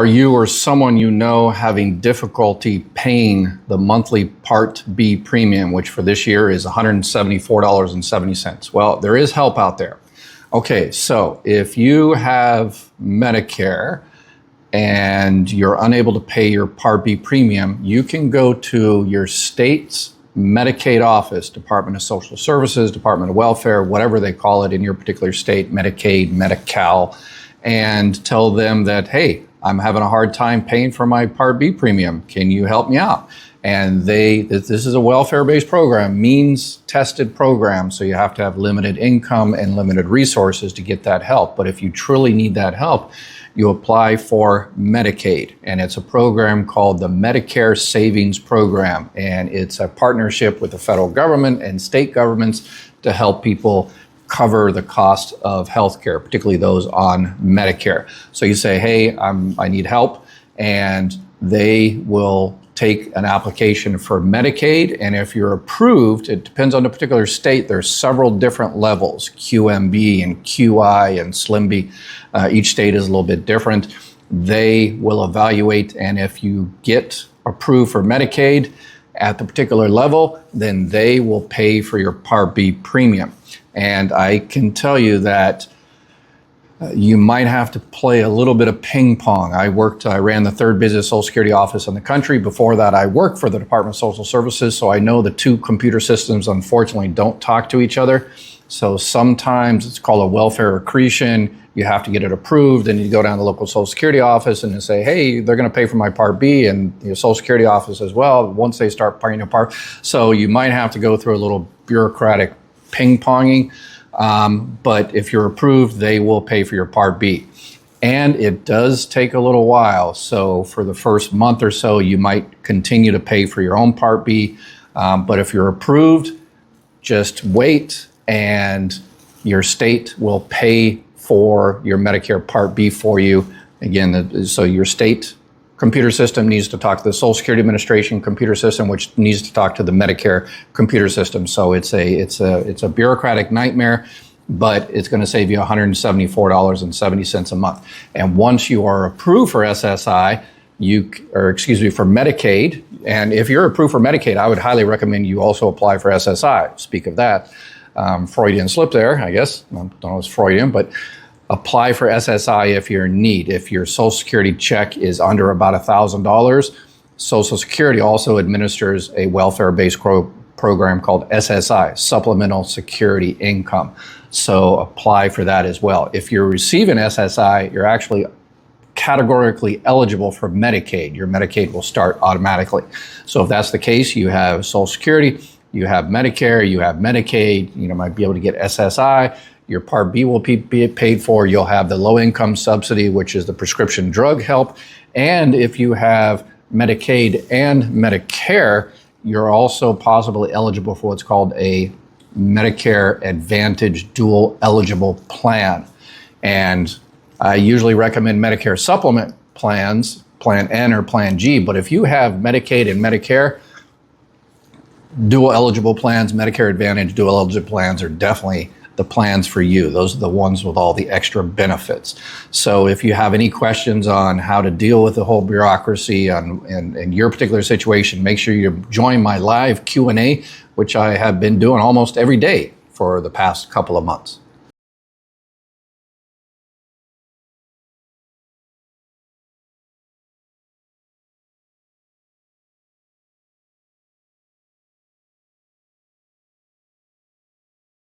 Are you or someone you know having difficulty paying the monthly Part B premium, which for this year is $174.70? Well, there is help out there. Okay, so if you have Medicare and you're unable to pay your Part B premium, you can go to your state's Medicaid office, Department of Social Services, Department of Welfare, whatever they call it in your particular state, Medicaid, Medi-Cal, and tell them that, hey, I'm having a hard time paying for my Part B premium. Can you help me out? And this is a welfare-based program, means-tested program, so you have to have limited income and limited resources to get that help. But if you truly need that help, you apply for Medicaid, and it's a program called the Medicare Savings Program, and it's a partnership with the federal government and state governments to help people cover the cost of healthcare, particularly those on Medicare. So you say, hey, I need help, and they will take an application for Medicaid, and if you're approved, it depends on the particular state. There's several different levels, QMB and QI and SLIMB. Each state is a little bit different. They will evaluate, and if you get approved for Medicaid at the particular level, then they will pay for your Part B premium. And I can tell you that you might have to play a little bit of ping pong. I ran the third busiest Social Security office in the country. Before that, I worked for the Department of Social Services, so I know the two computer systems, unfortunately, don't talk to each other. So sometimes it's called a welfare accretion. You have to get it approved, and you go down to the local Social Security office and you say, hey, they're going to pay for my Part B, and your Social Security office as well, once they start paying your Part. So you might have to go through a little bureaucratic ping-ponging, but if you're approved, they will pay for your Part B. And it does take a little while. So for the first month or so, you might continue to pay for your own Part B. But if you're approved, just wait, and your state will pay for your Medicare Part B for you. Again, so your state computer system needs to talk to the Social Security Administration computer system, which needs to talk to the Medicare computer system. So it's a bureaucratic nightmare, but it's going to save you $174.70 a month. And once you are approved for SSI, for Medicaid, and if you're approved for Medicaid, I would highly recommend you also apply for SSI. Speak of that, Freudian slip there, I guess. I don't know if it's Freudian, but apply for SSI if you're in need. If your Social Security check is under about $1,000, Social Security also administers a welfare-based program called SSI, Supplemental Security Income. So apply for that as well. If you're receiving SSI, you're actually categorically eligible for Medicaid. Your Medicaid will start automatically. So if that's the case, you have Social Security, you have Medicare, you have Medicaid, you might be able to get SSI. Your Part B will be paid for. You'll have the low-income subsidy, which is the prescription drug help. And if you have Medicaid and Medicare, you're also possibly eligible for what's called a Medicare Advantage dual eligible plan. And I usually recommend Medicare supplement plans, Plan N or Plan G. But if you have Medicaid and Medicare, dual eligible plans, Medicare Advantage dual eligible plans are definitely the plans for you. Those are the ones with all the extra benefits. So if you have any questions on how to deal with the whole bureaucracy in your particular situation, make sure you join my live Q&A, which I have been doing almost every day for the past couple of months.